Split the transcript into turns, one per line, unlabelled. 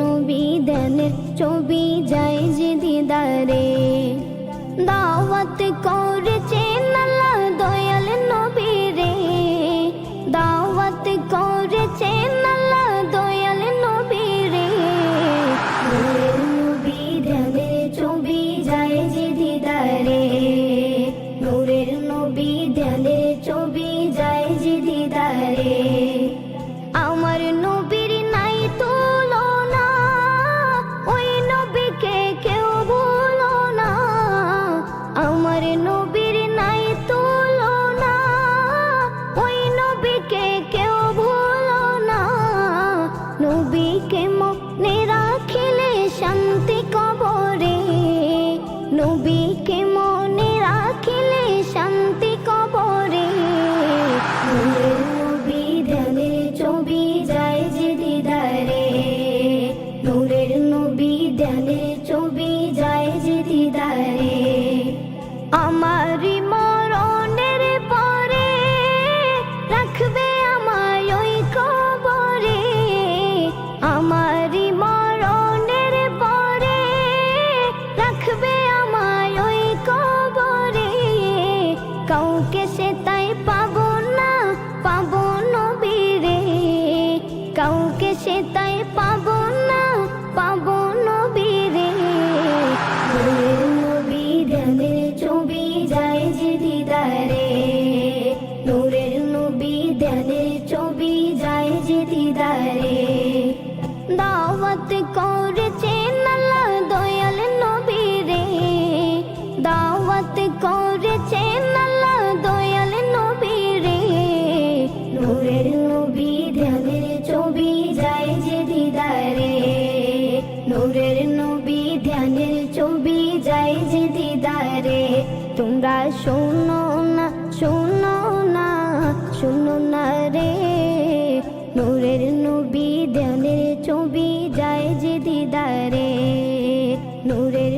নবী ধ্যানের ছবি যায় যে দিদারে। দাওয়াত করেছেন আল্লাহ দয়াল নবী রে, দাওয়াত করেছেন আল্লাহ দয়াল নবী রে। নূরের নবী ধ্যানের ছবি যায় যে দিদারে, নূরের নবী ধ্যানের ছবি যায় যে দিদারে। আমার নবীর নাই তুলনা, ওই নবীকে কেউ ভুলো না। আমার নবীর নাই তুলনা, ওই নবীকে কেউ ভুলো না। নবীকে মনে রাখিলে শান্তি কবরে, নবীকে মনে রাখিলে শান্তি কবরে। নূরের নবী ধ্যানের ছবি যায় যে দিদারে, নূরের নবী ধ্যানের ছবি যায় যে দিদারে। আমারি মরণের পরে রাখবে আমায় ওই কবরে, আমারি মরণের পরে রাখবে আমায় ওই কবরে। কাউকে সে তাই পাবো না, পাবো নবীরে, কাউকে সে তাই পাবো না, পাবো নবীরে। নূরের নবী ধ্যানের ছবি যায় যে দিদারে, নূরের নবী ধ্যানের ছবি যায় যে দিদারে। দাওয়াত করেছেন আল্লাহ দয়াল নবী রে, দাওয়াত করেছেন আল্লাহ দয়াল নবী রে। নূরের নবী ধ্যানের ছবি যায় যে দিদারে, নূরের নবী ধ্যানের ছবি যায় যে দিদারে। তোমরা শোনো না, শোনো না, শোনো না রে, নূরের নবী ধ্যানের ছবি যায় যে দিদারে, নূরের